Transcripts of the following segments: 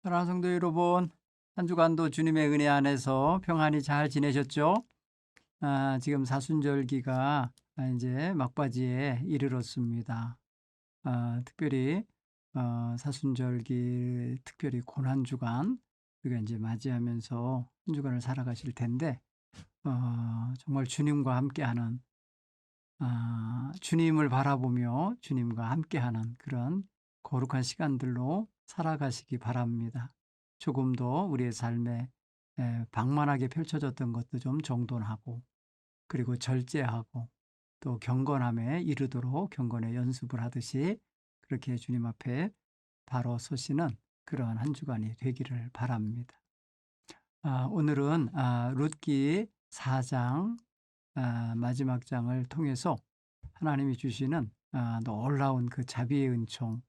사랑하는 성도 여러분, 한 주간도 주님의 은혜 안에서 평안히 잘 지내셨죠? 지금 사순절기가 이제 막바지에 이르렀습니다. 특별히 사순절기 특별히 고난주간 우리가 이제 맞이하면서 한 주간을 살아가실 텐데 정말 주님과 함께하는 주님을 바라보며 주님과 함께하는 그런 거룩한 시간들로 살아가시기 바랍니다. 조금 더 우리의 삶에 방만하게 펼쳐졌던 것도 좀 정돈하고, 그리고 절제하고, 또 경건함에 이르도록 경건의 연습을 하듯이 그렇게 주님 앞에 바로 서시는 그러한 한 주간이 되기를 바랍니다. 오늘은 룻기 4장 마지막 장을 통해서 하나님이 주시는 놀라운 그 자비의 은총,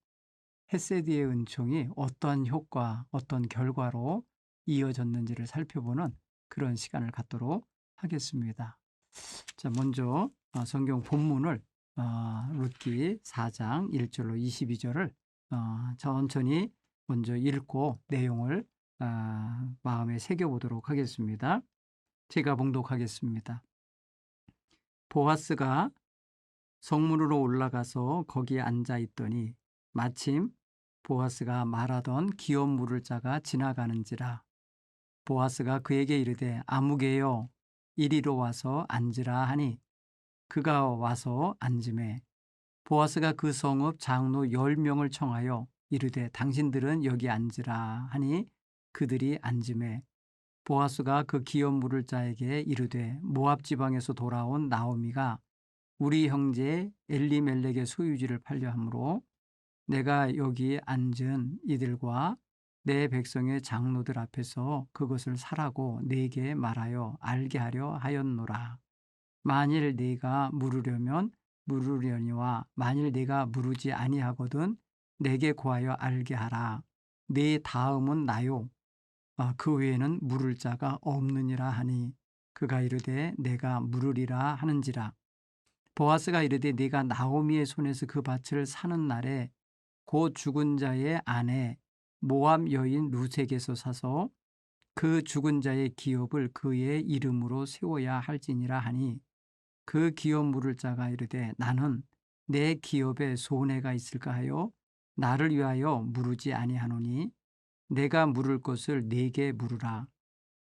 헤세디의 은총이 어떤 효과, 어떤 결과로 이어졌는지를 살펴보는 그런 시간을 갖도록 하겠습니다. 자, 먼저 성경 본문을 룻기 4장 1절로 22절을 천천히 먼저 읽고 내용을 마음에 새겨보도록 하겠습니다. 제가 봉독하겠습니다. 보아스가 성문으로 올라가서 거기에 앉아 있더니 마침 보아스가 말하던 기업 물을 자가 지나가는지라. 보아스가 그에게 이르되 아무개여 이리로 와서 앉으라 하니 그가 와서 앉으매 보아스가 그 성읍 장로 10명을 청하여 이르되 당신들은 여기 앉으라 하니 그들이 앉으매 보아스가 그 기업 물을 자에게 이르되 모압 지방에서 돌아온 나오미가 우리 형제 엘리멜렉의 소유지를 팔려 함으로 내가 여기 앉은 이들과 내 백성의 장로들 앞에서 그것을 사라고 네게 말하여 알게 하려 하였노라. 만일 네가 물으려면 물으려니와 만일 네가 물으지 아니하거든 내게 구하여 알게 하라. 네 다음은 나요. 그 외에는 물을 자가 없느니라 하니 그가 이르되 내가 물으리라 하는지라. 보아스가 이르되 네가 나오미의 손에서 그 밭을 사는 날에 곧 죽은 자의 아내 모압 여인 루색에서 사서 그 죽은 자의 기업을 그의 이름으로 세워야 할지니라 하니 그 기업 물을 자가 이르되 나는 내 기업에 손해가 있을까 하여 나를 위하여 물으지 아니하노니 내가 물을 것을 네게 물으라.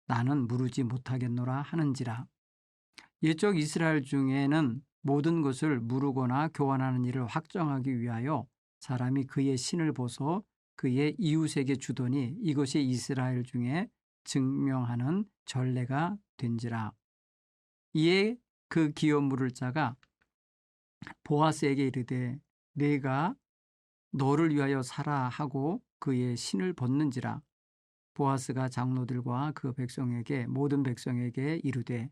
나는 물으지 못하겠노라 하는지라. 옛적 이스라엘 중에는 모든 것을 물으거나 교환하는 일을 확정하기 위하여 사람이 그의 신을 보소 그의 이웃에게 주더니 이것이 이스라엘 중에 증명하는 전례가 된지라. 이에 그 기업 물을 자가 보아스에게 이르되 내가 너를 위하여 사라 하고 그의 신을 벗는지라. 보아스가 장로들과 그 백성에게 모든 백성에게 이르되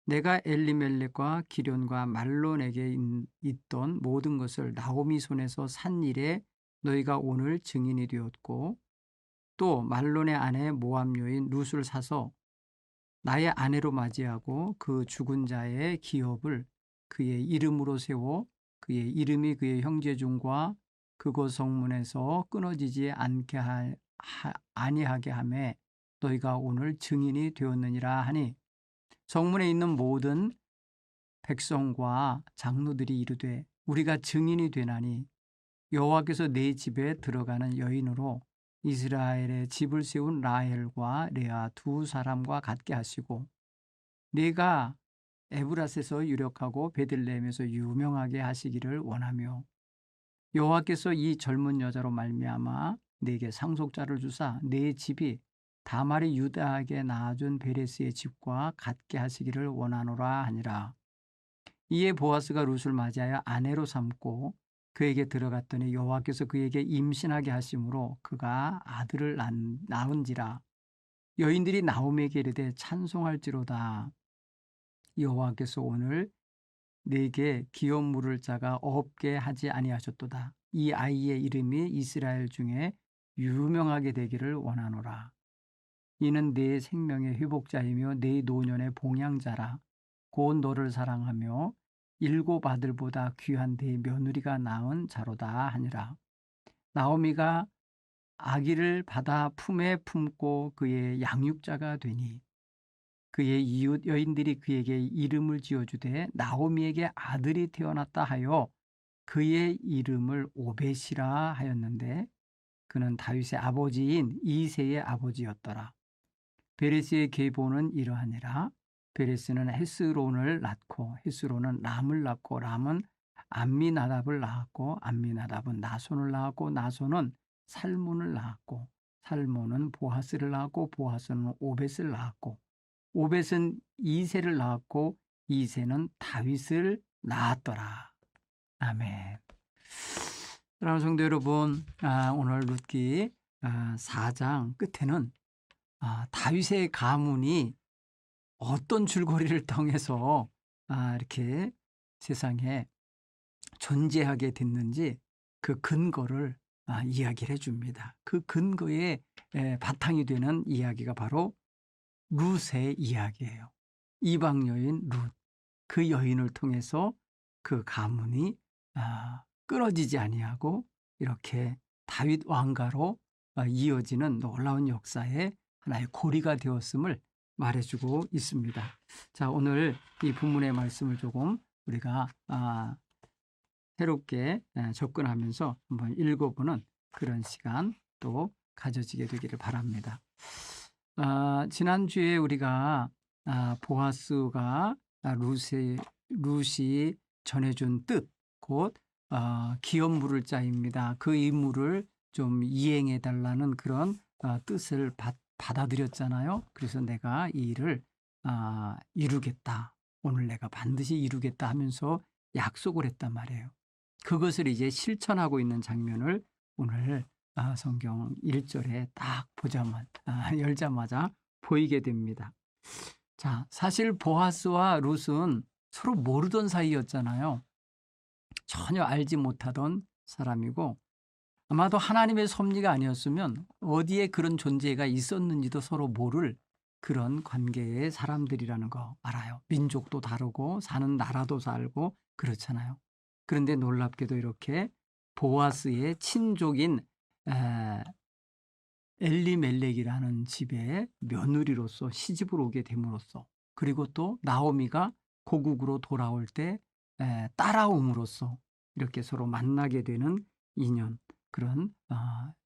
내가 엘리멜렉과 기련과 말론에게 있던 모든 것을 나오미 손에서 산 일에 너희가 오늘 증인이 되었고 또 말론의 아내 모압 여인 룻을 사서 나의 아내로 맞이하고 그 죽은 자의 기업을 그의 이름으로 세워 그의 이름이 그의 형제 중과 그곳 성문에서 끊어지지 아니하게 하매 너희가 오늘 증인이 되었느니라 하니 성문에 있는 모든 백성과 장로들이 이르되 우리가 증인이 되나니 여호와께서 네 집에 들어가는 여인으로 이스라엘의 집을 세운 라헬과 레아 두 사람과 같게 하시고 네가 에브라스에서 유력하고 베들레헴에서 유명하게 하시기를 원하며 여호와께서 이 젊은 여자로 말미암아 네게 상속자를 주사 네 집이 다말이 유다에게 낳아준 베레스의 집과 같게 하시기를 원하노라 하니라. 이에 보아스가 룻을 맞이하여 아내로 삼고 그에게 들어갔더니 여호와께서 그에게 임신하게 하심으로 그가 아들을 낳은지라. 여인들이 나오미에게 이르되 찬송할지로다. 여호와께서 오늘 네게 기업 물을 자가 없게 하지 아니하셨도다. 이 아이의 이름이 이스라엘 중에 유명하게 되기를 원하노라. 이는 네 생명의 회복자이며 네 노년의 봉양자라. 곧 너를 사랑하며 일곱 아들보다 귀한 네 며느리가 낳은 자로다 하니라. 나오미가 아기를 받아 품에 품고 그의 양육자가 되니 그의 이웃 여인들이 그에게 이름을 지어주되 나오미에게 아들이 태어났다 하여 그의 이름을 오벳이라 하였는데 그는 다윗의 아버지인 이새의 아버지였더라. 베레스의 계보는 이러하니라. 베레스는 헤스론을 낳고 헤스론은 람을 낳고 람은 암미나답을 낳았고 암미나답은 나손을 낳았고 나손은 살몬을 낳았고 살몬은 보하스를 낳았고 보하스는 오벳을 낳았고 오벳은 이새를 낳았고 이새는 다윗을 낳았더라. 아멘. 사랑하는 성도 여러분, 오늘 룻기 4장 끝에는 다윗의 가문이 어떤 줄거리를 통해서 이렇게 세상에 존재하게 됐는지 그 근거를 이야기를 해줍니다. 그 근거의 바탕이 되는 이야기가 바로 룻의 이야기예요. 이방 여인 룻, 그 여인을 통해서 그 가문이 끊어지지 아니하고 이렇게 다윗 왕가로 이어지는 놀라운 역사의 하나의 고리가 되었음을 말해주고 있습니다. 자, 오늘 이 본문의 말씀을 조금 우리가 새롭게 접근하면서 한번 읽어보는 그런 시간 또 가져지게 되기를 바랍니다. 지난주에 우리가 보아스가 룻이 전해준 뜻, 곧 기업 물을 자입니다. 그 임무를 좀 이행해 달라는 그런 뜻을 받아들였잖아요. 그래서 내가 이 일을 이루겠다. 오늘 내가 반드시 이루겠다 하면서 약속을 했단 말이에요. 그것을 이제 실천하고 있는 장면을 오늘 성경 1절에 딱 열자마자 보이게 됩니다. 자, 사실 보아스와 룻은 서로 모르던 사이였잖아요. 전혀 알지 못하던 사람이고 아마도 하나님의 섭리가 아니었으면 어디에 그런 존재가 있었는지도 서로 모를 그런 관계의 사람들이라는 거 알아요. 민족도 다르고 사는 나라도 다르고 그렇잖아요. 그런데 놀랍게도 이렇게 보아스의 친족인 엘리멜렉이라는 집의 며느리로서 시집을 오게 됨으로써 그리고 또 나오미가 고국으로 돌아올 때 따라옴으로써 이렇게 서로 만나게 되는 인연, 그런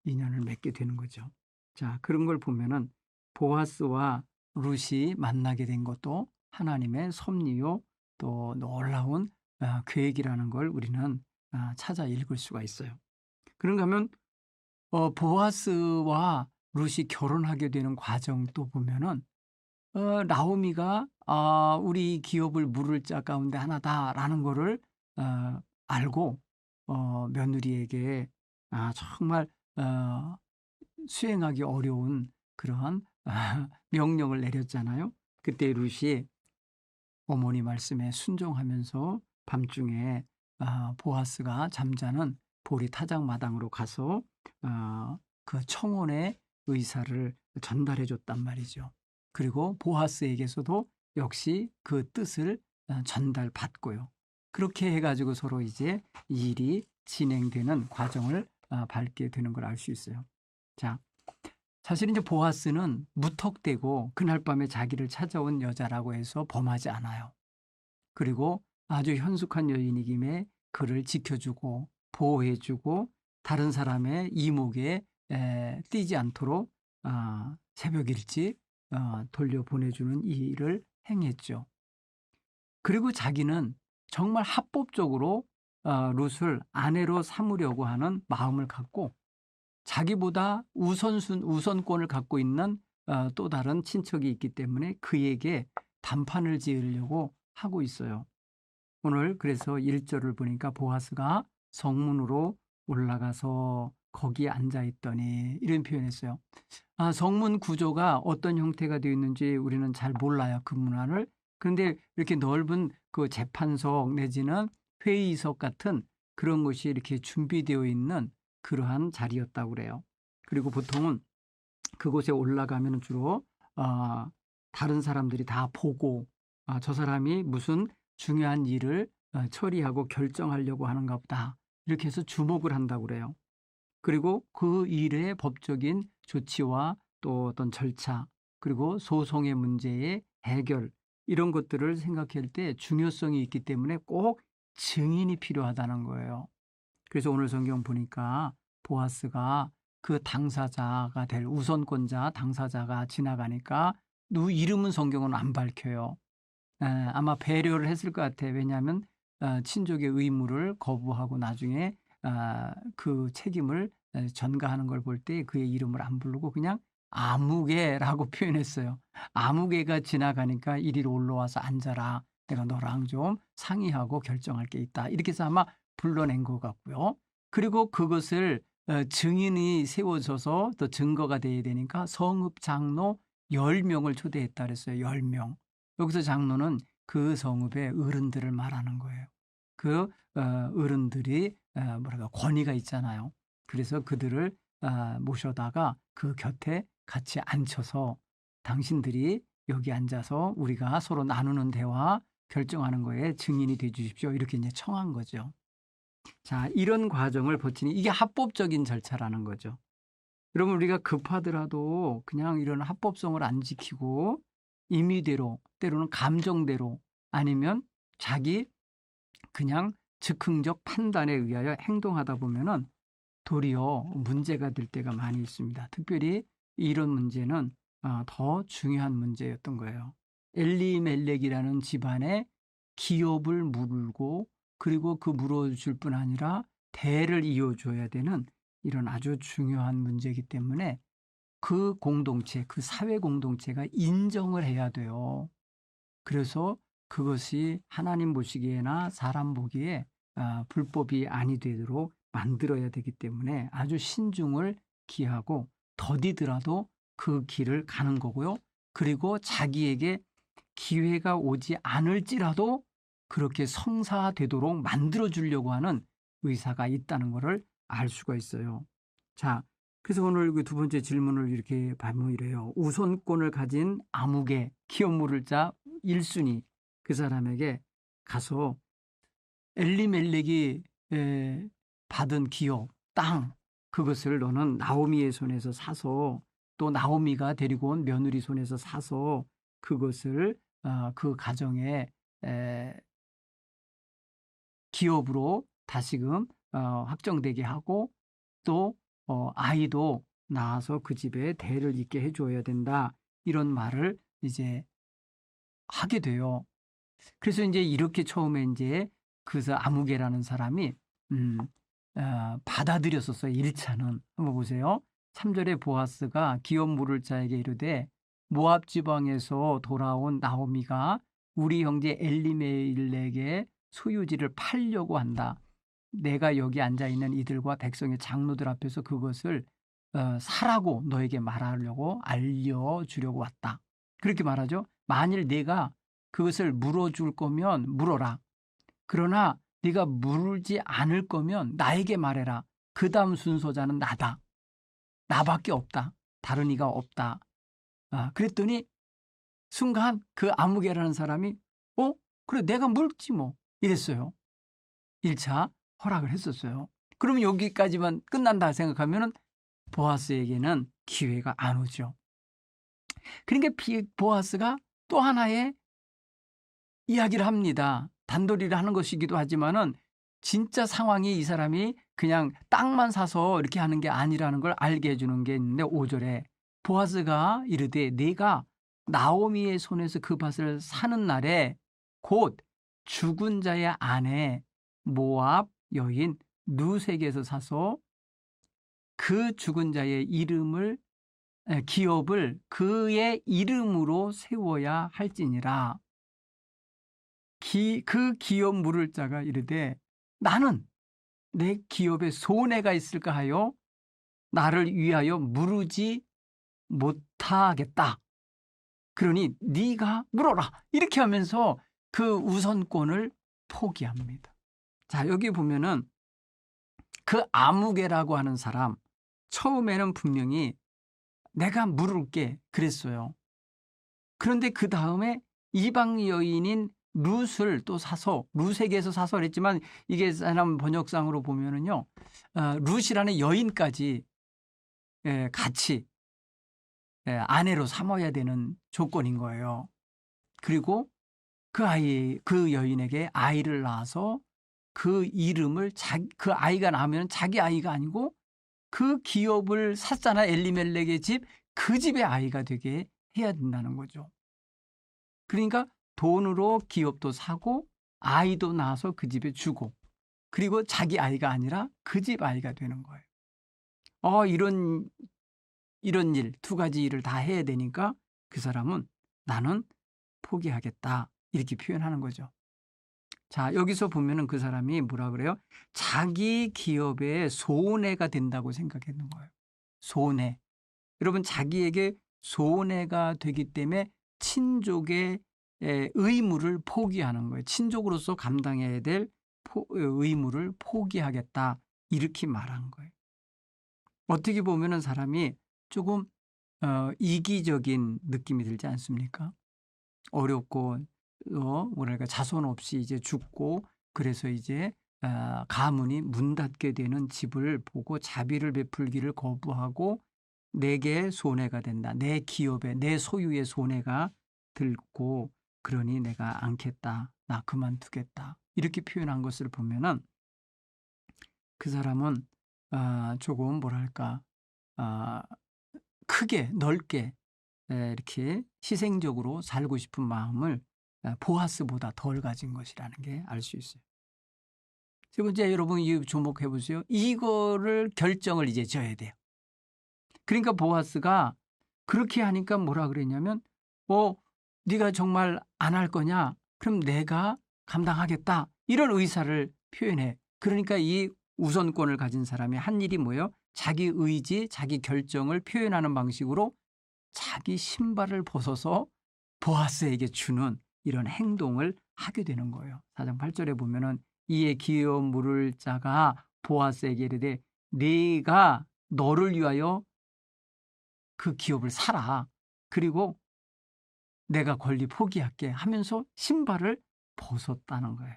인연을 맺게 되는 거죠. 자, 그런 걸 보면은 보아스와 룻이 만나게 된 것도 하나님의 섭리요 또 놀라운 계획이라는 걸 우리는 찾아 읽을 수가 있어요. 그런가 하면 보아스와 룻이 결혼하게 되는 과정도 보면은 나오미가 우리 기업을 물을 자 가운데 하나다라는 거를 알고 며느리에게 정말 수행하기 어려운 그러한 명령을 내렸잖아요. 그때 룻이 어머니 말씀에 순종하면서 밤중에 보아스가 잠자는 보리 타작마당으로 가서 그 청혼의 의사를 전달해 줬단 말이죠. 그리고 보아스에게서도 역시 그 뜻을 전달받고요. 그렇게 해가지고 서로 이제 일이 진행되는 과정을 밟게 되는 걸 알 수 있어요. 자, 사실 이제 보아스는 무턱대고 그날 밤에 자기를 찾아온 여자라고 해서 범하지 않아요. 그리고 아주 현숙한 여인이김에 그를 지켜주고 보호해주고 다른 사람의 이목에 띄지 않도록 새벽 일찍 돌려보내주는 이 일을 행했죠. 그리고 자기는 정말 합법적으로 룻을 아내로 삼으려고 하는 마음을 갖고 자기보다 우선권을 갖고 있는 또 다른 친척이 있기 때문에 그에게 단판을 지으려고 하고 있어요. 오늘 그래서 1절을 보니까 보아스가 성문으로 올라가서 거기에 앉아있더니 이런 표현했어요. 성문 구조가 어떤 형태가 되어 있는지 우리는 잘 몰라요. 그 문화를. 그런데 이렇게 넓은 그 재판석 내지는 회의석 같은 그런 것이 이렇게 준비되어 있는 그러한 자리였다고 그래요. 그리고 보통은 그곳에 올라가면 주로 다른 사람들이 다 보고 저 사람이 무슨 중요한 일을 처리하고 결정하려고 하는가 보다 이렇게 해서 주목을 한다고 그래요. 그리고 그 일의 법적인 조치와 또 어떤 절차, 그리고 소송의 문제의 해결, 이런 것들을 생각할 때 중요성이 있기 때문에 꼭 증인이 필요하다는 거예요. 그래서 오늘 성경 보니까 보아스가 그 당사자가 될 우선권자 당사자가 지나가니까 누 이름은 성경은 안 밝혀요. 아마 배려를 했을 것 같아요. 왜냐하면 친족의 의무를 거부하고 나중에 그 책임을 전가하는 걸 볼 때 그의 이름을 안 부르고 그냥 아무개라고 표현했어요. 아무개가 지나가니까 이리로 올라와서 앉아라. 내가 너랑 좀 상의하고 결정할 게 있다. 이렇게 해서 아마 불러낸 것 같고요. 그리고 그것을 증인이 세워져서 또 증거가 돼야 되니까 성읍 장로 10명을 초대했다 그랬어요. 10명. 여기서 장로는 그 성읍의 어른들을 말하는 거예요. 그 어른들이 뭐랄까 권위가 있잖아요. 그래서 그들을 모셔다가 그 곁에 같이 앉혀서 당신들이 여기 앉아서 우리가 서로 나누는 대화 결정하는 거에 증인이 돼 주십시오. 이렇게 이제 청한 거죠. 자, 이런 과정을 거치니 이게 합법적인 절차라는 거죠. 여러분, 우리가 급하더라도 그냥 이런 합법성을 안 지키고 임의대로, 때로는 감정대로, 아니면 자기 그냥 즉흥적 판단에 의하여 행동하다 보면은 도리어 문제가 될 때가 많이 있습니다. 특별히 이런 문제는 더 중요한 문제였던 거예요. 엘리멜렉이라는 집안에 기업을 물고, 그리고 그 물어줄 뿐 아니라 대를 이어줘야 되는 이런 아주 중요한 문제이기 때문에 그 공동체, 그 사회 공동체가 인정을 해야 돼요. 그래서 그것이 하나님 보시기에나 사람 보기에 불법이 아니 되도록 만들어야 되기 때문에 아주 신중을 기하고 더디더라도 그 길을 가는 거고요. 그리고 자기에게 기회가 오지 않을지라도 그렇게 성사되도록 만들어 주려고 하는 의사가 있다는 것을 알 수가 있어요. 자, 그래서 오늘 그 두 번째 질문을 이렇게 보면 이래요. 우선권을 가진 아무개 기업 물을 자 1순위 그 사람에게 가서 엘리멜렉이 받은 기업, 땅, 그것을 너는 나오미의 손에서 사서, 또 나오미가 데리고 온 며느리 손에서 사서 그것을 그 가정의 기업으로 다시금 확정되게 하고, 또 아이도 낳아서 그 집에 대를 잇게 해줘야 된다. 이런 말을 이제 하게 돼요. 그래서 이제 이렇게 처음에 이제 그래서 아무개라는 사람이 받아들였었어요. 1차는. 한번 보세요. 3절에 보아스가 기업 물을 자에게 이르되 모압 지방에서 돌아온 나오미가 우리 형제 엘리멜렉의 소유지를 팔려고 한다. 내가 여기 앉아있는 이들과 백성의 장로들 앞에서 그것을 사라고 너에게 말하려고 알려주려고 왔다. 그렇게 말하죠. 만일 내가 그것을 물어줄 거면 물어라. 그러나 네가 물지 않을 거면 나에게 말해라. 그 다음 순서자는 나다. 나밖에 없다. 다른 이가 없다. 그랬더니 순간 그 아무개라는 사람이 그래 내가 물지 뭐 이랬어요. 1차 허락을 했었어요. 그러면 여기까지만 끝난다 생각하면 보아스에게는 기회가 안 오죠. 그러니까 보아스가 또 하나의 이야기를 합니다. 단도리를 하는 것이기도 하지만은 진짜 상황이 이 사람이 그냥 땅만 사서 이렇게 하는 게 아니라는 걸 알게 해주는 게 있는데 5절에 보아스가 이르되 내가 나오미의 손에서 그 밭을 사는 날에 곧 죽은 자의 아내 모압 여인 누색에서 사서 그 죽은 자의 기업을 그의 이름으로 세워야 할지니라. 그 기업 물을 자가 이르되 나는 내 기업에 손해가 있을까 하여 나를 위하여 물으지 못하겠다. 그러니 네가 물어라. 이렇게 하면서 그 우선권을 포기합니다. 자, 여기 보면은 그 아무개라고 하는 사람 처음에는 분명히 내가 물을게 그랬어요. 그런데 그 다음에 이방 여인인 룻을 또 사서 룻에게서 사서 그랬지만 이게 사람 번역상으로 보면은요. 룻이라는 여인까지 같이 아내로 삼아야 되는 조건인 거예요. 그리고 그 여인에게 아이를 낳아서 그 이름을 그 아이가 나면 자기 아이가 아니고 그 기업을 샀잖아. 엘리멜렉의 집, 그 집의 아이가 되게 해야 된다는 거죠. 그러니까 돈으로 기업도 사고 아이도 낳아서 그 집에 주고 그리고 자기 아이가 아니라 그 집 아이가 되는 거예요. 이런 일, 두 가지 일을 다 해야 되니까 그 사람은 나는 포기하겠다. 이렇게 표현하는 거죠. 자, 여기서 보면은 그 사람이 뭐라 그래요? 자기 기업의 손해가 된다고 생각했는 거예요. 손해. 여러분, 자기에게 손해가 되기 때문에 친족의 의무를 포기하는 거예요. 친족으로서 감당해야 될 의무를 포기하겠다. 이렇게 말한 거예요. 어떻게 보면은 사람이 조금 이기적인 느낌이 들지 않습니까? 어렵고 뭐랄까 자손 없이 이제 죽고 그래서 이제 가문이 문 닫게 되는 집을 보고 자비를 베풀기를 거부하고 내게 손해가 된다. 내 기업에 내 소유의 손해가 들고 그러니 내가 않겠다. 나 그만두겠다. 이렇게 표현한 것을 보면은 그 사람은 조금 뭐랄까 크게 넓게 이렇게 희생적으로 살고 싶은 마음을 보아스보다 덜 가진 것이라는 게 알 수 있어요. 세 번째, 여러분 주목해 보세요. 이거를 결정을 이제 져야 돼요. 그러니까 보아스가 그렇게 하니까 뭐라 그랬냐면 네가 정말 안 할 거냐? 그럼 내가 감당하겠다. 이런 의사를 표현해. 그러니까 이 우선권을 가진 사람이 한 일이 뭐예요? 자기 의지, 자기 결정을 표현하는 방식으로 자기 신발을 벗어서 보아스에게 주는 이런 행동을 하게 되는 거예요. 4장 8절에 보면은 이에 기업 물을 자가 보아스에게 이르되 네가 너를 위하여 그 기업을 사라. 그리고 내가 권리 포기할게 하면서 신발을 벗었다는 거예요.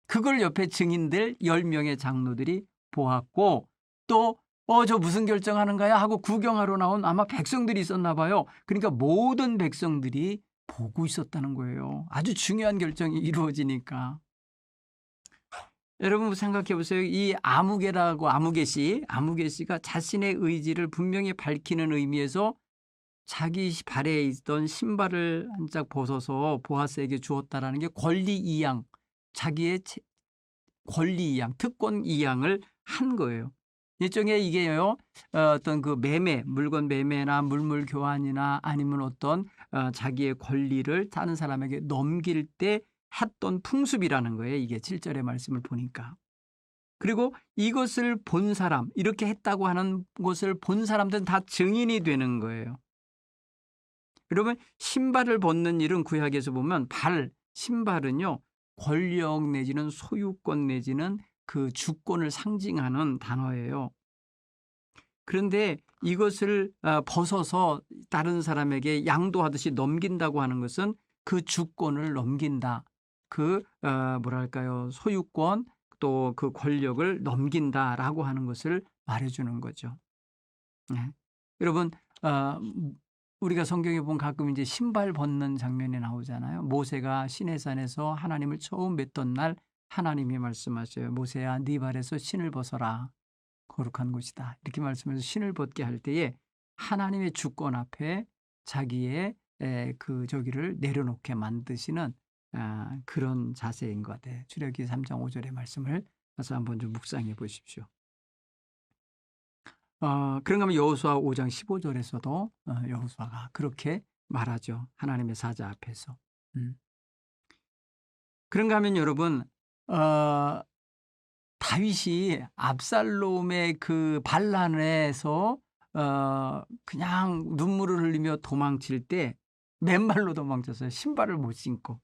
그걸 옆에 증인들 10명의 장로들이 보았고 또 저 무슨 결정하는 거야 하고 구경하러 나온 아마 백성들이 있었나 봐요. 그러니까 모든 백성들이 보고 있었다는 거예요. 아주 중요한 결정이 이루어지니까. 여러분 생각해 보세요. 이 아무개 씨가 자신의 의지를 분명히 밝히는 의미에서 자기 발에 있던 신발을 한 짝 벗어서 보아스에게 주었다라는 게 권리 이양, 자기의 권리 이양, 특권 이양을 한 거예요. 일종의 이게요, 어떤 그 물건 매매나 물물 교환이나 아니면 어떤 자기의 권리를 다른 사람에게 넘길 때 했던 풍습이라는 거예요. 이게 7절의 말씀을 보니까. 그리고 이것을 본 사람, 이렇게 했다고 하는 것을 본 사람들은 다 증인이 되는 거예요. 여러분, 신발을 벗는 일은 구약에서 보면 신발은요, 권력 내지는 소유권 내지는 그 주권을 상징하는 단어예요. 그런데 이것을 벗어서 다른 사람에게 양도하듯이 넘긴다고 하는 것은 그 주권을 넘긴다. 그 뭐랄까요, 소유권 또 그 권력을 넘긴다라고 하는 것을 말해주는 거죠. 네. 여러분 우리가 성경에 보면 가끔 이제 신발 벗는 장면이 나오잖아요. 모세가 시내산에서 하나님을 처음 뵀던 날 하나님이 말씀하셔요. 모세야, 네 발에서 신을 벗어라. 거룩한 곳이다. 이렇게 말씀해서 신을 벗게 할 때에 하나님의 주권 앞에 자기의 그 저기를 내려놓게 만드시는 그런 자세인 것 같아요. 출애굽기 3장 5절의 말씀을 가서 한번 좀 묵상해 보십시오. 그런가 하면 여호수아 5장 15절에서도 여호수아가 그렇게 말하죠. 하나님의 사자 앞에서. 그런가 하면 여러분 다윗이 압살롬의 그 반란에서 그냥 눈물을 흘리며 도망칠 때 맨발로 도망쳤어요. 신발을 못 신고.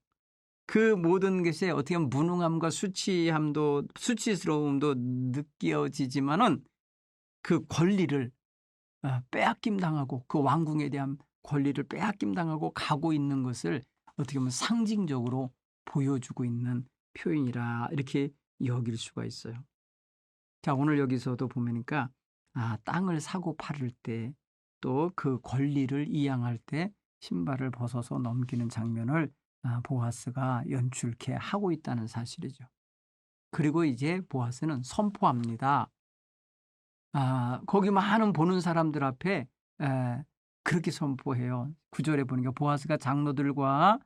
그 모든 것에 어떻게 보면 무능함과 수치스러움도 느껴지지만은 그 권리를 빼앗김 당하고 그 왕궁에 대한 권리를 빼앗김 당하고 가고 있는 것을 어떻게 보면 상징적으로 보여주고 있는 표현이라 이렇게 여길 수가 있어요. 자, 오늘 여기서도 보니까 땅을 사고 팔을 때 또 그 권리를 이양할 때 신발을 벗어서 넘기는 장면을 보아스가 연출케 하고 있다는 사실이죠. 그리고 이제 보아스는 선포합니다. 거기 많은 보는 사람들 앞에 그렇게 선포해요. 9절에 보니까 보아스가 장로들과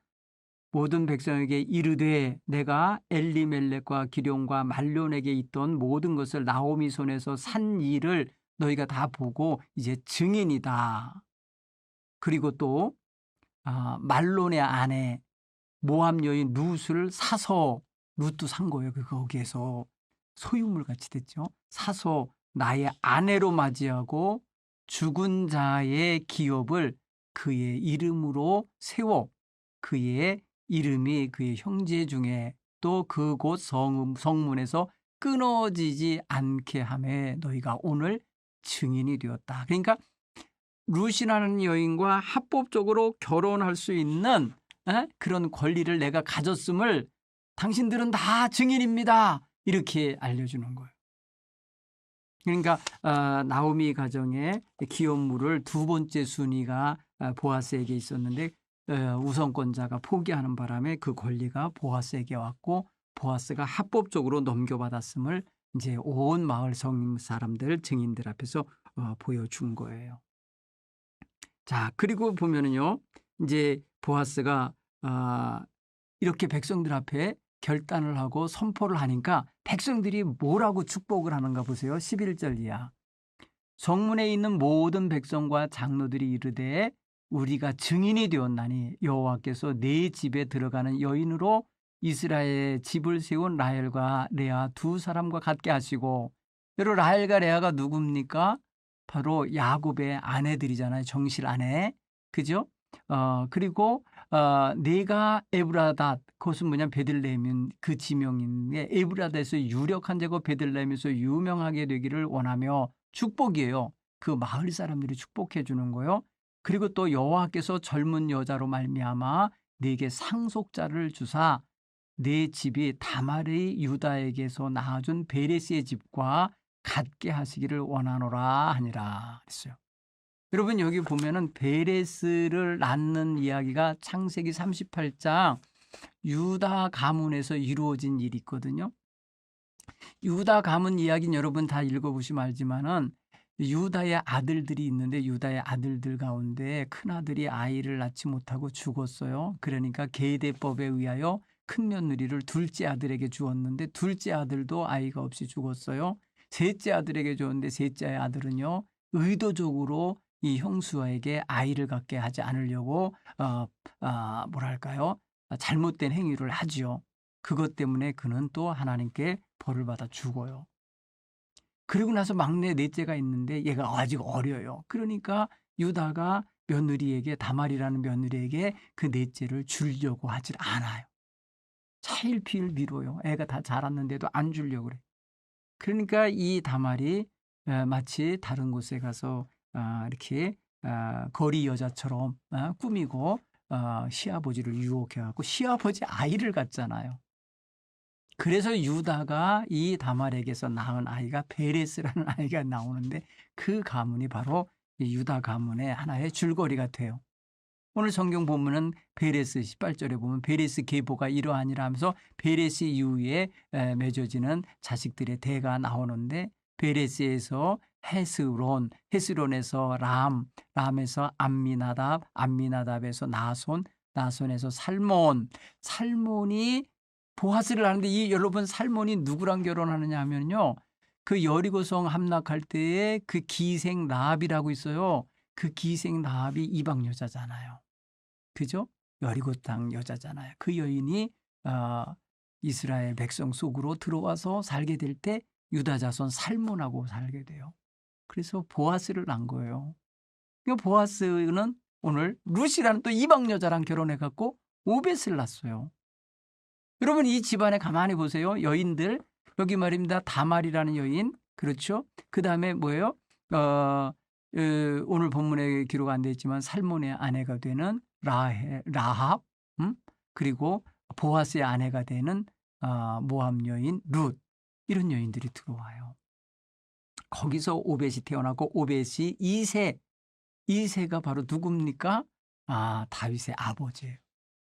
모든 백성에게 이르되 내가 엘리멜렉과 기럯과 말론에게 있던 모든 것을 나오미 손에서 산 일을 너희가 다 보고 이제 증인이다. 그리고 또 말론의 아내 모압 여인 룻을 사서, 룻도 산 거예요. 거기에서 소유물 같이 됐죠. 사서 나의 아내로 맞이하고 죽은 자의 기업을 그의 이름으로 세워 그의 이름이 그의 형제 중에 또 그곳 성문에서 끊어지지 않게 하매 너희가 오늘 증인이 되었다. 그러니까 룻이라는 여인과 합법적으로 결혼할 수 있는 그런 권리를 내가 가졌음을 당신들은 다 증인입니다. 이렇게 알려주는 거예요. 그러니까 나오미 가정의 기업물을 두 번째 순위가 보아스에게 있었는데 우선권자가 포기하는 바람에 그 권리가 보아스에게 왔고 보아스가 합법적으로 넘겨받았음을 이제 온 마을 성 사람들 증인들 앞에서 보여준 거예요. 자, 그리고 보면은요, 이제 보아스가 이렇게 백성들 앞에 결단을 하고 선포를 하니까 백성들이 뭐라고 축복을 하는가 보세요. 11절 이하. 성문에 있는 모든 백성과 장로들이 이르되 우리가 증인이 되었나니 여호와께서 내 집에 들어가는 여인으로 이스라엘의 집을 세운 라헬과 레아 두 사람과 같게 하시고, 여러분 라헬과 레아가 누굽니까? 바로 야곱의 아내들이잖아요. 정실 아내. 그죠? 그리고 내가 에브라닷, 그것은 뭐냐면 베들레헴인 그 지명인데 에브라닷에서 유력한 자고 베들레헴에서 유명하게 되기를 원하며 축복이에요. 그 마을 사람들이 축복해 주는 거예요. 그리고 또 여호와께서 젊은 여자로 말미암아 네게 상속자를 주사 네 집이 다말의 유다에게서 낳아준 베레스의 집과 같게 하시기를 원하노라 하니라 그랬어요. 여러분 여기 보면은 베레스를 낳는 이야기가 창세기 38장 유다 가문에서 이루어진 일이 있거든요. 유다 가문 이야기는 여러분 다 읽어보시면 알지만은 유다의 아들들이 있는데 유다의 아들들 가운데 큰아들이 아이를 낳지 못하고 죽었어요. 그러니까 계대법에 의하여 큰 며느리를 둘째 아들에게 주었는데 둘째 아들도 아이가 없이 죽었어요. 셋째 아들에게 줬는데 셋째 아들은요 의도적으로 이 형수에게 아이를 갖게 하지 않으려고 뭐랄까요? 잘못된 행위를 하지요. 그것 때문에 그는 또 하나님께 벌을 받아 죽어요. 그리고 나서 막내 넷째가 있는데 얘가 아직 어려요. 그러니까 유다가 며느리에게 다말이라는 며느리에게 그 넷째를 주려고 하질 않아요. 차일피일 미뤄요. 애가 다 자랐는데도 안 주려고 그래. 그러니까 이 다말이 마치 다른 곳에 가서 이렇게 거리 여자처럼 꾸미고 시아버지를 유혹해갖고 시아버지 아이를 갖잖아요. 그래서 유다가 이 다말에게서 낳은 아이가 베레스라는 아이가 나오는데 그 가문이 바로 유다 가문의 하나의 줄거리가 돼요. 오늘 성경 본문은 베레스 18절에 보면 베레스 계보가 이러하니라 하면서 베레스 이후에 맺어지는 자식들의 대가 나오는데 베레스에서 헤스론, 헤스론에서 람에서 암미나답, 암미나답에서 나손, 나손에서 살몬, 살몬이 보아스를 하는데 이 여러분 살몬이 누구랑 결혼하느냐 하면요. 그 여리고성 함락할 때에 그 기생 라합이라고 있어요. 그 기생 라합이 이방 여자잖아요. 그죠? 여리고 땅 여자잖아요. 그 여인이 이스라엘 백성 속으로 들어와서 살게 될 때 유다 자손 살몬하고 살게 돼요. 그래서 보아스를 낳은 거예요. 그러니까 보아스는 오늘 룻이라는 또 이방 여자랑 결혼해갖고 오벳을 낳았어요. 여러분 이 집안에 가만히 보세요. 여인들 여기 말입니다. 다말이라는 여인 그렇죠. 그 다음에 뭐예요? 오늘 본문에 기록 안 되어 있지만 살몬의 아내가 되는 라합 그리고 보아스의 아내가 되는 모압 여인 룻, 이런 여인들이 들어와요. 거기서 오벳이 태어나고 오벳이 2세가 바로 누굽니까? 다윗의 아버지예요.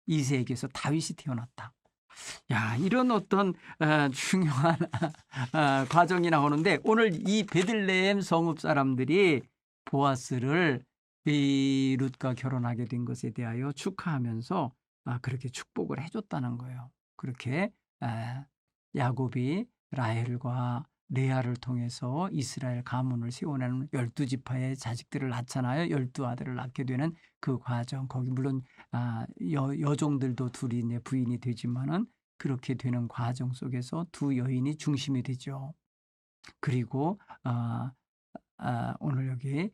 2세에게서 다윗이 태어났다. 야, 이런 어떤 중요한 과정이 나오는데, 오늘 이 베들레헴 성읍 사람들이 보아스를 이 룻과 결혼하게 된 것에 대하여 축하하면서 그렇게 축복을 해줬다는 거예요. 그렇게 야곱이 라헬과 레아를 통해서 이스라엘 가문을 세워내는 12지파의 자식들을 낳잖아요. 12아들을 낳게 되는 그 과정, 거기 물론 여종들도 둘이 이제 부인이 되지만은 그렇게 되는 과정 속에서 두 여인이 중심이 되죠. 그리고 오늘 여기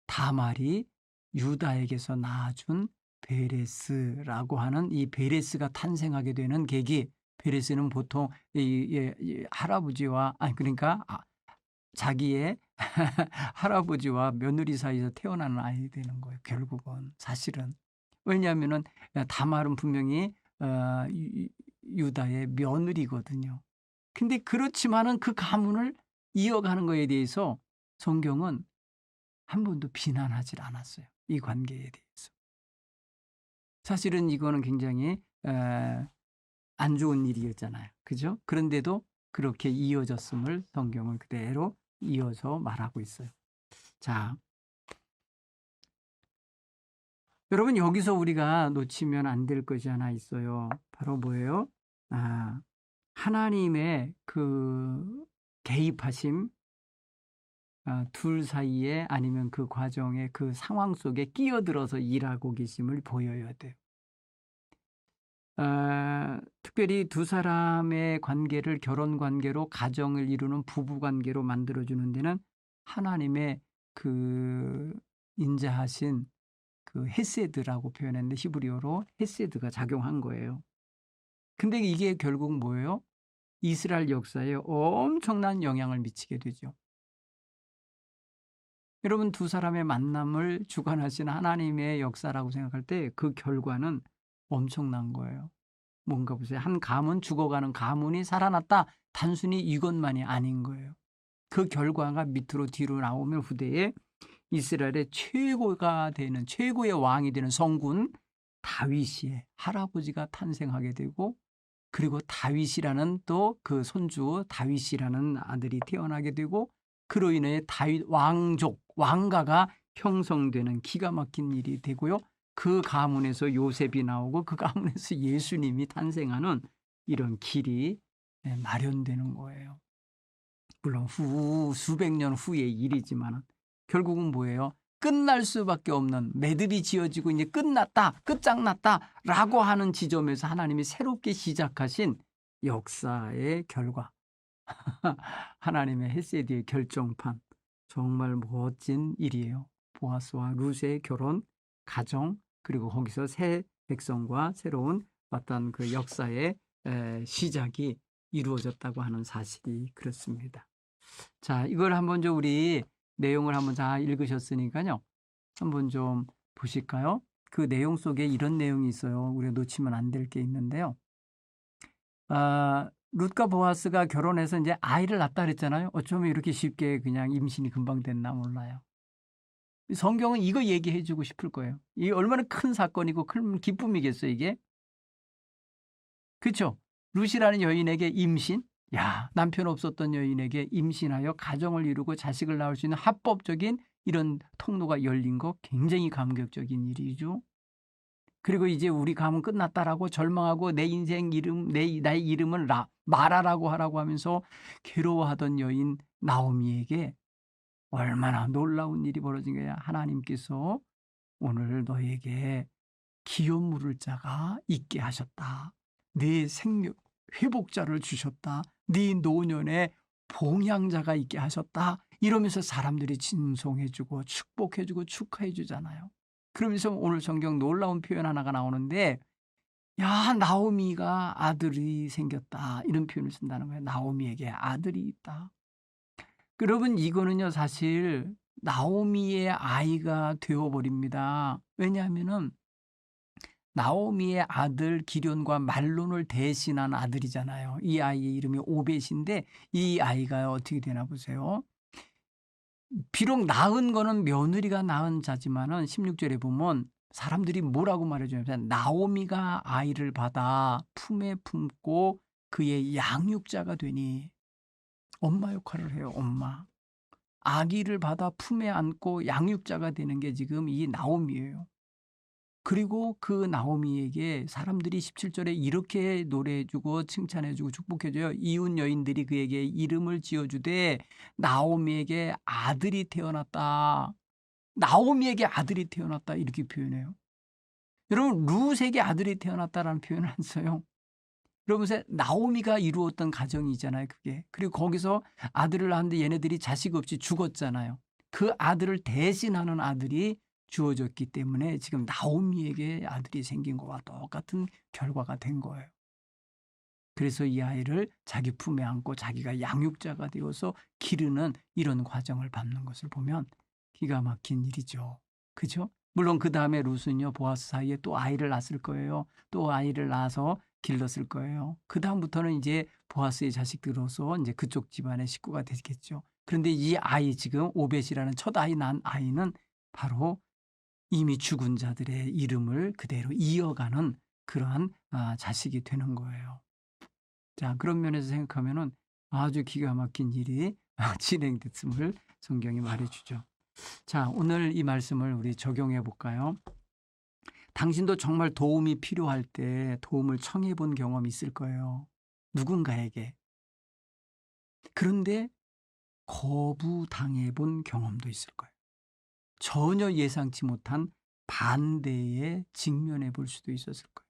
다말이 유다에게서 낳아준 베레스라고 하는 이 베레스가 탄생하게 되는 계기, 베레스는 보통 이 할아버지와 그러니까 자기의 할아버지와 며느리 사이에서 태어나는 아이 되는 거예요. 결국은 사실은. 왜냐하면은 다말은 분명히 유다의 며느리거든요. 근데 그렇지만은 그 가문을 이어가는 거에 대해서 성경은 한 번도 비난하지 않았어요. 이 관계에 대해서. 사실은 이거는 굉장히 안 좋은 일이었잖아요. 그죠? 그런데도 그렇게 이어졌음을 성경은 그대로 이어서 말하고 있어요. 자, 여러분, 여기서 우리가 놓치면 안 될 것이 하나 있어요. 바로 뭐예요? 하나님의 그 개입하심, 둘 사이에 아니면 그 과정에 그 상황 속에 끼어들어서 일하고 계심을 보여야 돼요. 특별히 두 사람의 관계를 결혼 관계로 가정을 이루는 부부 관계로 만들어주는 데는 하나님의 그 인자하신 그 헤세드라고 표현했는데 히브리어로 헤세드가 작용한 거예요. 근데 이게 결국 뭐예요? 이스라엘 역사에 엄청난 영향을 미치게 되죠. 여러분, 두 사람의 만남을 주관하신 하나님의 역사라고 생각할 때 그 결과는 엄청난 거예요. 뭔가 보세요. 한 가문, 죽어가는 가문이 살아났다. 단순히 이것만이 아닌 거예요. 그 결과가 밑으로 뒤로 나오면 후대에 이스라엘의 최고가 되는, 최고의 왕이 되는 성군 다윗의 할아버지가 탄생하게 되고, 그리고 다윗이라는 또 그 손주 다윗이라는 아들이 태어나게 되고, 그로 인해 다윗 왕족, 왕가가 형성되는 기가 막힌 일이 되고요. 그 가문에서 요셉이 나오고 그 가문에서 예수님이 탄생하는 이런 길이 마련되는 거예요. 물론 수백 년 후의 일이지만 결국은 뭐예요? 끝날 수밖에 없는, 매듭이 지어지고 이제 끝났다, 끝장났다라고 하는 지점에서 하나님이 새롭게 시작하신 역사의 결과. 하나님의 헤세드의 결정판. 정말 멋진 일이에요. 보아스와 룻의 결혼, 가정, 그리고 거기서 새 백성과 새로운 어떤 그 역사의 시작이 이루어졌다고 하는 사실이 그렇습니다. 자, 이걸 한번 좀 우리 내용을 한번 다 읽으셨으니까요. 한번 좀 보실까요? 그 내용 속에 이런 내용이 있어요. 우리가 놓치면 안 될 게 있는데요. 룻과 보아스가 결혼해서 이제 아이를 낳았다 그랬잖아요. 어쩌면 이렇게 쉽게 그냥 임신이 금방 됐나 몰라요. 성경은 이거 얘기해 주고 싶을 거예요. 이게 얼마나 큰 사건이고 큰 기쁨이겠어요, 이게. 그렇죠? 룻이라는 여인에게 임신, 남편 없었던 여인에게 임신하여 가정을 이루고 자식을 낳을 수 있는 합법적인 이런 통로가 열린 거 굉장히 감격적인 일이죠. 그리고 이제 우리 가문 끝났다라고 절망하고 내 인생 이름, 나의 이름을 마라라고 하라고 하면서 괴로워하던 여인 나오미에게 얼마나 놀라운 일이 벌어진 거야. 하나님께서 오늘 너에게 기업 물을 자가 있게 하셨다. 네 생명 회복자를 주셨다. 네 노년에 봉양자가 있게 하셨다. 이러면서 사람들이 진송해주고 축복해주고 축하해주잖아요. 그러면서 오늘 성경 놀라운 표현 하나가 나오는데, 나오미가 아들이 생겼다. 이런 표현을 쓴다는 거예요. 나오미에게 아들이 있다. 여러분, 이거는요, 사실 나오미의 아이가 되어버립니다. 왜냐하면은 나오미의 아들 기럨과 말론을 대신한 아들이잖아요. 이 아이의 이름이 오벳인데 이 아이가 어떻게 되나 보세요. 비록 낳은 거는 며느리가 낳은 자지만은 16절에 보면 사람들이 뭐라고 말해주냐면 나오미가 아이를 받아 품에 품고 그의 양육자가 되니 엄마 역할을 해요. 엄마. 아기를 받아 품에 안고 양육자가 되는 게 지금 이 나오미예요. 그리고 그 나오미에게 사람들이 17절에 이렇게 노래해주고 칭찬해주고 축복해줘요. 이웃 여인들이 그에게 이름을 지어주되 나오미에게 아들이 태어났다. 나오미에게 아들이 태어났다 이렇게 표현해요. 여러분 룻에게 아들이 태어났다라는 표현을 안 써요. 그러면서 나오미가 이루었던 가정이잖아요 그게. 그리고 거기서 아들을 낳았는데 얘네들이 자식 없이 죽었잖아요. 그 아들을 대신하는 아들이 주어졌기 때문에 지금 나오미에게 아들이 생긴 거와 똑같은 결과가 된 거예요. 그래서 이 아이를 자기 품에 안고 자기가 양육자가 되어서 기르는 이런 과정을 밟는 것을 보면 기가 막힌 일이죠. 그죠? 물론 그 다음에 룻은요 보아스 사이에 또 아이를 낳았을 거예요. 또 아이를 낳아서 길렀을 거예요. 그 다음부터는 이제 보아스의 자식들로서 이제 그쪽 집안의 식구가 되겠죠. 그런데 이 아이 지금 오벳이라는 첫 아이 낳은 아이는 바로 이미 죽은 자들의 이름을 그대로 이어가는 그러한 자식이 되는 거예요. 자, 그런 면에서 생각하면은 아주 기가 막힌 일이 진행됐음을 성경이 말해주죠. 자, 오늘 이 말씀을 우리 적용해 볼까요? 당신도 정말 도움이 필요할 때 도움을 청해 본 경험이 있을 거예요. 누군가에게. 그런데 거부당해 본 경험도 있을 거예요. 전혀 예상치 못한 반대에 직면해 볼 수도 있었을 거예요.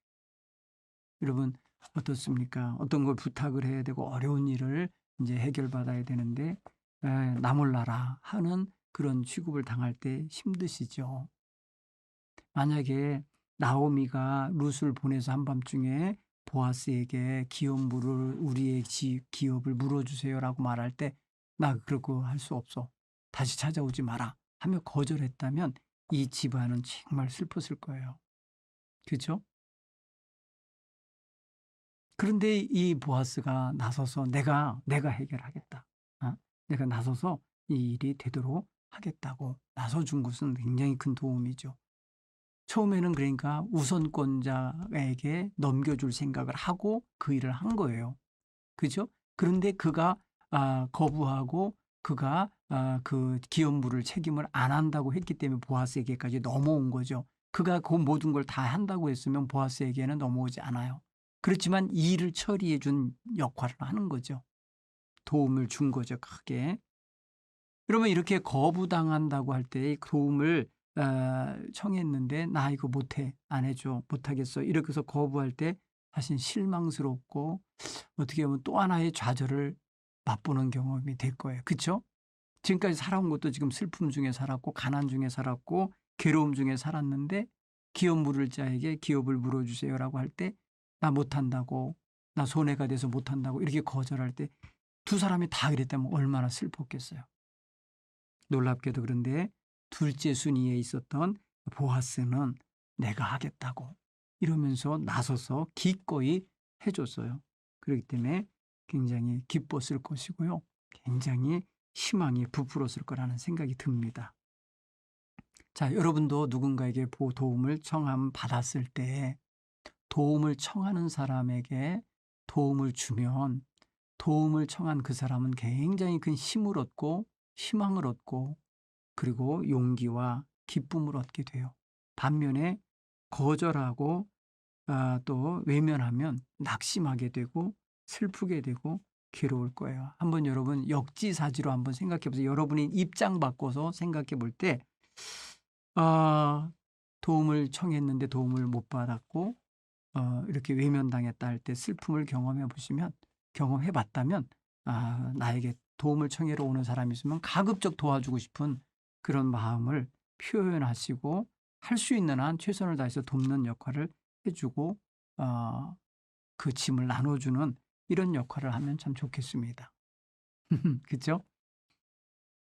여러분 어떻습니까? 어떤 걸 부탁을 해야 되고 어려운 일을 이제 해결받아야 되는데 나 몰라라 하는 그런 취급을 당할 때 힘드시죠. 만약에 나오미가 룻을 보내서 한밤중에 보아스에게 기업물을 우리의 기업을 물어주세요라고 말할 때 나 그러고 할 수 없어. 다시 찾아오지 마라 하며 거절했다면 이 집안은 정말 슬펐을 거예요. 그렇죠? 그런데 이 보아스가 나서서 내가 해결하겠다. 내가 나서서 이 일이 되도록 하겠다고 나서준 것은 굉장히 큰 도움이죠. 처음에는 그러니까 우선권자에게 넘겨줄 생각을 하고 그 일을 한 거예요. 그죠? 그런데 그가 거부하고 그가 그 기업물을 책임을 안 한다고 했기 때문에 보아스에게까지 넘어온 거죠. 그가 그 모든 걸 다 한다고 했으면 보아스에게는 넘어오지 않아요. 그렇지만 이 일을 처리해 준 역할을 하는 거죠. 도움을 준 거죠, 크게. 그러면 이렇게 거부당한다고 할 때 도움을 청했는데 나 이거 못해, 안 해줘, 못하겠어 이렇게 해서 거부할 때 사실 실망스럽고 어떻게 보면 또 하나의 좌절을 맛보는 경험이 될 거예요. 그렇죠? 지금까지 살아온 것도 지금 슬픔 중에 살았고 가난 중에 살았고 괴로움 중에 살았는데 기업 물을 자에게 기업을 물어주세요라고 할 때 나 못한다고 나 손해가 돼서 못한다고 이렇게 거절할 때 두 사람이 다 그랬다면 얼마나 슬펐겠어요. 놀랍게도 그런데 둘째 순위에 있었던 보아스는 내가 하겠다고 이러면서 나서서 기꺼이 해줬어요. 그렇기 때문에 굉장히 기뻤을 것이고요. 굉장히 희망이 부풀었을 거라는 생각이 듭니다. 자, 여러분도 누군가에게 도움을 받았을 때 도움을 청하는 사람에게 도움을 주면 도움을 청한 그 사람은 굉장히 큰 힘을 얻고 희망을 얻고 그리고 용기와 기쁨을 얻게 돼요. 반면에 거절하고 또 외면하면 낙심하게 되고 슬프게 되고 괴로울 거예요. 한번 여러분 역지사지로 한번 생각해 보세요. 여러분이 입장 바꿔서 생각해 볼 때 도움을 청했는데 도움을 못 받았고 이렇게 외면당했다 할 때 슬픔을 경험해 봤다면 나에게 도움을 청하러 오는 사람이 있으면 가급적 도와주고 싶은 그런 마음을 표현하시고 할 수 있는 한 최선을 다해서 돕는 역할을 해주고 그 짐을 나눠주는 이런 역할을 하면 참 좋겠습니다. 그렇죠?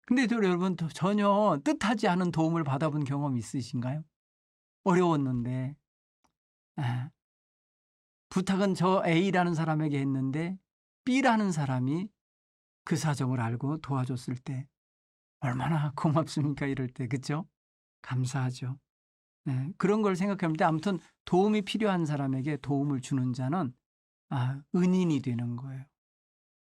근데 또 여러분 전혀 뜻하지 않은 도움을 받아본 경험 있으신가요? 어려웠는데 예. 부탁은 저 A라는 사람에게 했는데 B라는 사람이 그 사정을 알고 도와줬을 때 얼마나 고맙습니까? 이럴 때. 그죠? 감사하죠. 네. 그런 걸 생각하는데 아무튼 도움이 필요한 사람에게 도움을 주는 자는 은인이 되는 거예요.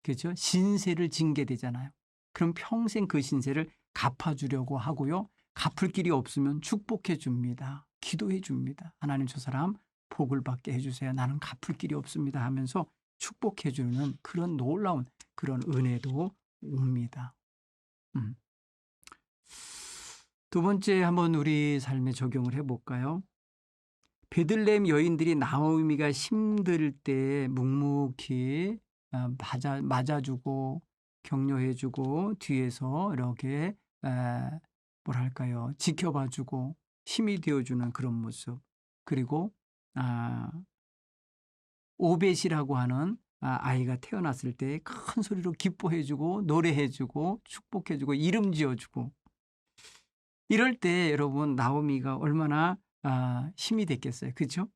그죠? 신세를 징게 되잖아요. 그럼 평생 그 신세를 갚아주려고 하고요. 갚을 길이 없으면 축복해 줍니다. 기도해 줍니다. 하나님 저 사람 복을 받게 해주세요. 나는 갚을 길이 없습니다 하면서 축복해 주는 그런 놀라운 그런 은혜도 옵니다. 두 번째 한번 우리 삶에 적용을 해볼까요? 베들레헴 여인들이 나오미가 힘들 때 묵묵히 맞아주고 격려해주고 뒤에서 이렇게 뭐랄까요, 지켜봐주고 힘이 되어주는 그런 모습. 그리고 오벳이라고 하는 아이가 태어났을 때 큰 소리로 기뻐해주고 노래해주고 축복해주고 이름 지어주고 이럴 때 여러분 나오미가 얼마나 힘이 됐겠어요. 그렇죠?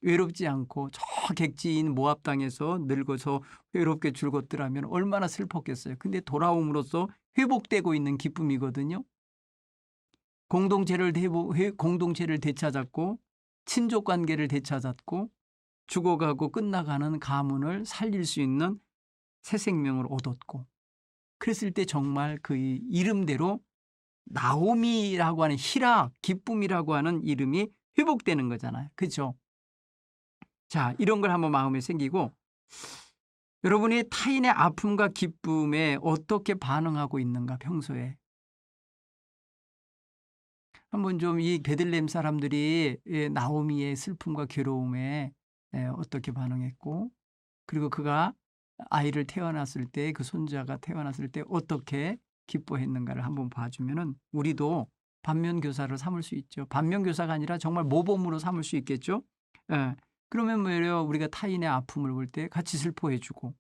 외롭지 않고 저 객지인 모압 땅에서 늙어서 외롭게 줄곧더라면 얼마나 슬펐겠어요. 근데 돌아옴으로써 회복되고 있는 기쁨이거든요. 공동체를 되찾았고 친족 관계를 되찾았고 죽어가고 끝나가는 가문을 살릴 수 있는 새 생명을 얻었고 그랬을 때 정말 그 이름대로 나오미라고 하는 희락, 기쁨이라고 하는 이름이 회복되는 거잖아요. 그렇죠? 자, 이런 걸 한번 마음에 생기고 여러분이 타인의 아픔과 기쁨에 어떻게 반응하고 있는가 평소에 한번 좀 이 베들레헴 사람들이 나오미의 슬픔과 괴로움에 어떻게 반응했고 그리고 그가 아이를 태어났을 때 그 손자가 태어났을 때 어떻게 기뻐했는가를 한번 봐주면은 우리도 반면교사를 삼을 수 있죠. 반면교사가 아니라 정말 모범으로 삼을 수 있겠죠. 예. 그러면 뭐예요? 우리가 타인의 아픔을 볼 때 같이 슬퍼해주고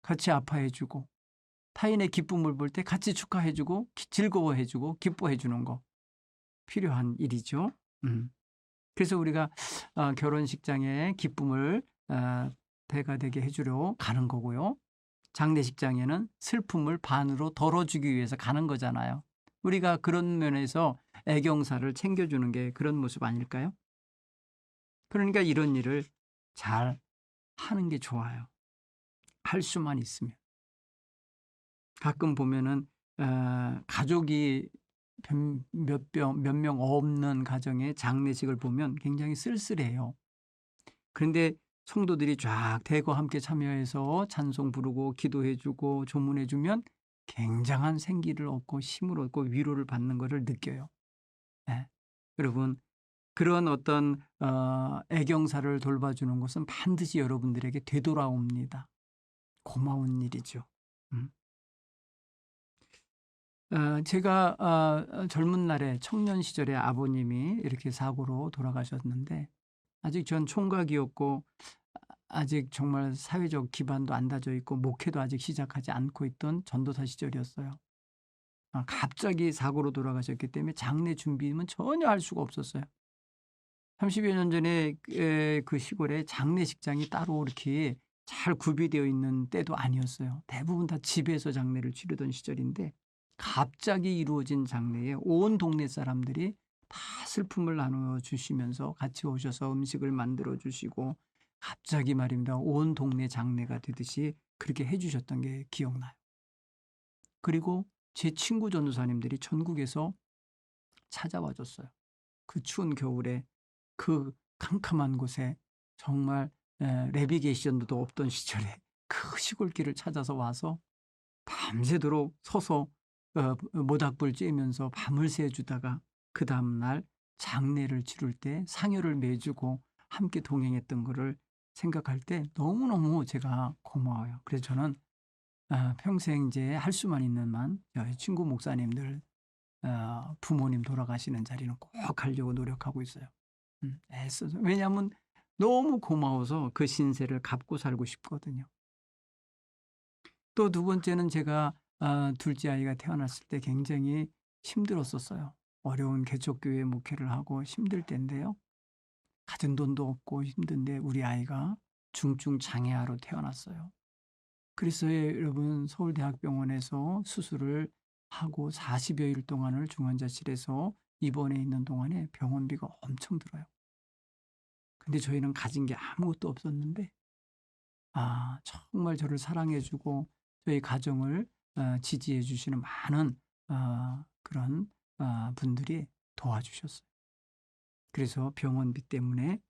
같이 아파해주고 타인의 기쁨을 볼 때 같이 축하해주고 즐거워해주고 기뻐해주는 거 필요한 일이죠. 그래서 우리가 결혼식장에 기쁨을 배가 되게 해주려 가는 거고요. 장례식장에는 슬픔을 반으로 덜어주기 위해서 가는 거잖아요. 우리가 그런 면에서 애경사를 챙겨주는 게 그런 모습 아닐까요? 그러니까 이런 일을 잘 하는 게 좋아요. 할 수만 있으면. 가끔 보면은 가족이 몇 명 없는 가정의 장례식을 보면 굉장히 쓸쓸해요. 그런데 성도들이 쫙 대거 함께 참여해서 찬송 부르고 기도해주고 조문해주면 굉장한 생기를 얻고 힘을 얻고 위로를 받는 것을 느껴요. 네. 여러분 그런 어떤 애경사를 돌봐주는 것은 반드시 여러분들에게 되돌아옵니다. 고마운 일이죠. 제가 젊은 날에 청년 시절에 아버님이 이렇게 사고로 돌아가셨는데 아직 전 총각이었고 아직 정말 사회적 기반도 안 다져 있고 목회도 아직 시작하지 않고 있던 전도사 시절이었어요. 갑자기 사고로 돌아가셨기 때문에 장례 준비는 전혀 할 수가 없었어요. 30여 년 전에 그 시골에 장례식장이 따로 이렇게 잘 구비되어 있는 때도 아니었어요. 대부분 다 집에서 장례를 치르던 시절인데 갑자기 이루어진 장례에 온 동네 사람들이 다 슬픔을 나누어 주시면서 같이 오셔서 음식을 만들어 주시고 갑자기 말입니다. 온 동네 장례가 되듯이 그렇게 해주셨던 게 기억나요. 그리고 제 친구 전도사님들이 전국에서 찾아와 줬어요. 그 추운 겨울에 그 캄캄한 곳에 정말 내비게이션도 없던 시절에 그 시골길을 찾아서 와서 밤새도록 서서 모닥불 쬐면서 밤을 새주다가 그 다음날 장례를 치를 때 상여를 매주고 함께 동행했던 것을 생각할 때 너무너무 제가 고마워요. 그래서 저는 평생 이제 할 수만 있는 저희 친구 목사님들 부모님 돌아가시는 자리는 꼭 가려고 노력하고 있어요. 애써서. 왜냐하면 너무 고마워서 그 신세를 갚고 살고 싶거든요. 또 두 번째는 제가 둘째 아이가 태어났을 때 굉장히 힘들었었어요. 어려운 개척교회 목회를 하고 힘들 때인데요. 가진 돈도 없고 힘든데 우리 아이가 중증 장애아로 태어났어요. 그래서 여러분 서울대학병원에서 수술을 하고 40여일 동안을 중환자실에서 입원해 있는 동안에 병원비가 엄청 들어요. 근데 저희는 가진 게 아무것도 없었는데 정말 저를 사랑해 주고 저희 가정을 지지해 주시는 많은 그런 분들이 도와주셨어요. 그래서 병원비 때문에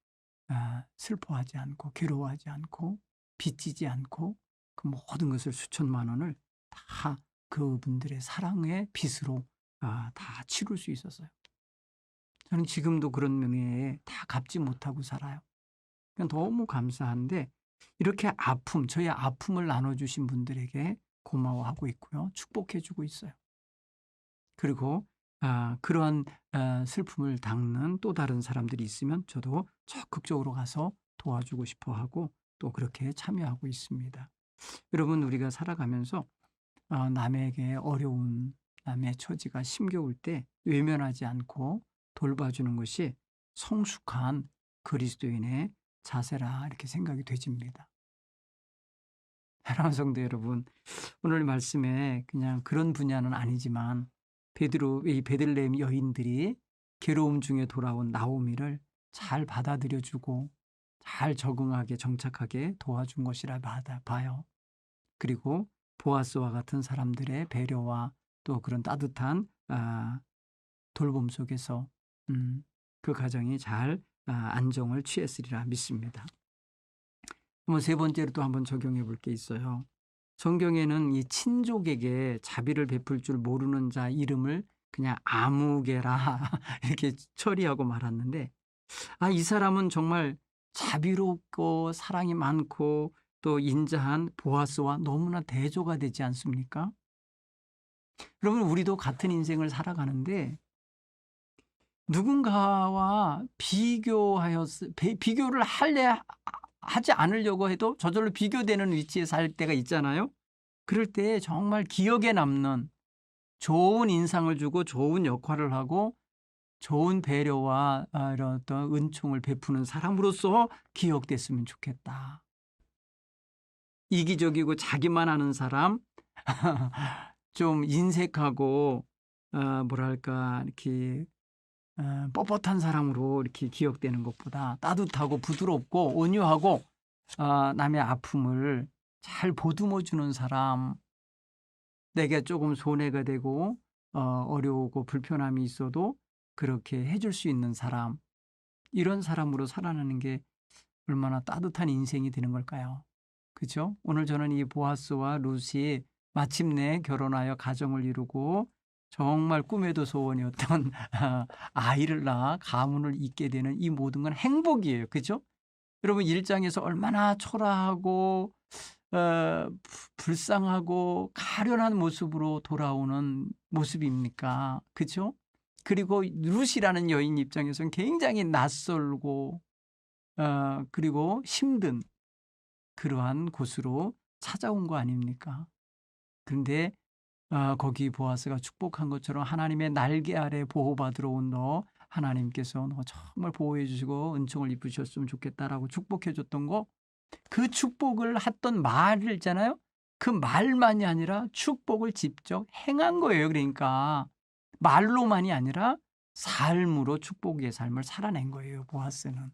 슬퍼하지 않고 괴로워하지 않고 빚지지 않고 그 모든 것을 수천만 원을 다 그분들의 사랑의 빚으로 다 치룰 수 있었어요. 저는 지금도 그런 명예에 다 갚지 못하고 살아요. 그러니까 너무 감사한데 이렇게 저희 아픔을 나눠주신 분들에게 고마워하고 있고요. 축복해주고 있어요. 그리고 그러한 슬픔을 닦는 또 다른 사람들이 있으면 저도 적극적으로 가서 도와주고 싶어 하고 또 그렇게 참여하고 있습니다. 여러분, 우리가 살아가면서 남에게 어려운 남의 처지가 힘겨울 때 외면하지 않고 돌봐주는 것이 성숙한 그리스도인의 자세라 이렇게 생각이 되집니다. 사랑하는 성도 여러분, 오늘 말씀에 그냥 그런 분야는 아니지만 이 베들레헴 여인들이 괴로움 중에 돌아온 나오미를 잘 받아들여주고 잘 적응하게 정착하게 도와준 것이라 봐요. 그리고 보아스와 같은 사람들의 배려와 또 그런 따뜻한 돌봄 속에서 그 가정이 잘 안정을 취했으리라 믿습니다. 한번 세 번째로 또 한번 적용해 볼 게 있어요. 성경에는 이 친족에게 자비를 베풀 줄 모르는 자 이름을 그냥 아무개라 이렇게 처리하고 말았는데 이 사람은 정말 자비롭고 사랑이 많고 또 인자한 보아스와 너무나 대조가 되지 않습니까? 여러분, 우리도 같은 인생을 살아가는데 누군가와 비교를 하지 않으려고 해도 저절로 비교되는 위치에 살 때가 있잖아요. 그럴 때 정말 기억에 남는 좋은 인상을 주고 좋은 역할을 하고 좋은 배려와 이런 어떤 은총을 베푸는 사람으로서 기억됐으면 좋겠다. 이기적이고 자기만 아는 사람, 좀 인색하고 뭐랄까 이렇게 뻣뻣한 사람으로 이렇게 기억되는 것보다 따뜻하고 부드럽고 온유하고 남의 아픔을 잘 보듬어주는 사람, 내게 조금 손해가 되고 어려우고 불편함이 있어도 그렇게 해줄 수 있는 사람, 이런 사람으로 살아가는 게 얼마나 따뜻한 인생이 되는 걸까요? 그렇죠? 오늘 저는 이 보아스와 룻이 마침내 결혼하여 가정을 이루고 정말 꿈에도 소원이었던 아이를 낳아 가문을 잇게 되는 이 모든 건 행복이에요. 그렇죠? 여러분, 일장에서 얼마나 초라하고 불쌍하고 가련한 모습으로 돌아오는 모습입니까? 그렇죠? 그리고 룻이라는 여인 입장에서는 굉장히 낯설고 그리고 힘든 그러한 곳으로 찾아온 거 아닙니까? 그런데 거기 보아스가 축복한 것처럼 하나님의 날개 아래 보호받으러 온 너, 하나님께서 너 정말 보호해 주시고 은총을 입으셨으면 좋겠다라고 축복해 줬던 거, 그 축복을 했던 말을 있잖아요. 그 말만이 아니라 축복을 직접 행한 거예요. 그러니까 말로만이 아니라 삶으로 축복의 삶을 살아낸 거예요. 보아스는.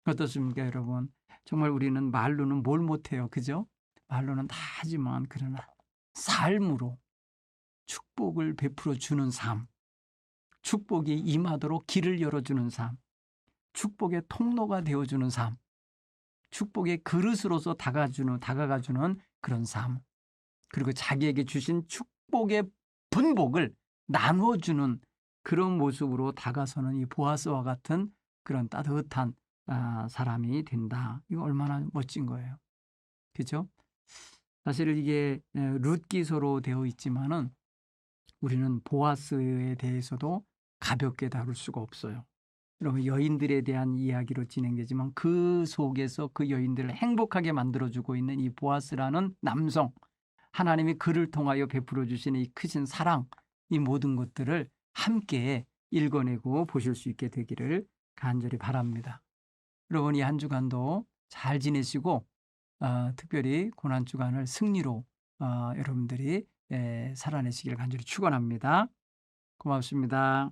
어떻습니까, 여러분? 정말 우리는 말로는 뭘 못해요. 그죠? 말로는 다 하지만 그러나 삶으로 축복을 베풀어 주는 삶, 축복이 임하도록 길을 열어주는 삶, 축복의 통로가 되어주는 삶, 축복의 그릇으로서 다가가주는 그런 삶, 그리고 자기에게 주신 축복의 분복을 나눠주는 그런 모습으로 다가서는 이 보아스와 같은 그런 따뜻한 사람이 된다. 이거 얼마나 멋진 거예요. 그렇죠? 사실 이게 룻기서로 되어 있지만은 우리는 보아스에 대해서도 가볍게 다룰 수가 없어요. 여러분, 여인들에 대한 이야기로 진행되지만 그 속에서 그 여인들을 행복하게 만들어주고 있는 이 보아스라는 남성, 하나님이 그를 통하여 베풀어 주시는 이 크신 사랑, 이 모든 것들을 함께 읽어내고 보실 수 있게 되기를 간절히 바랍니다. 여러분 이 한 주간도 잘 지내시고 특별히 고난 주간을 승리로 여러분들이 살아내시기를 간절히 축원합니다. 고맙습니다.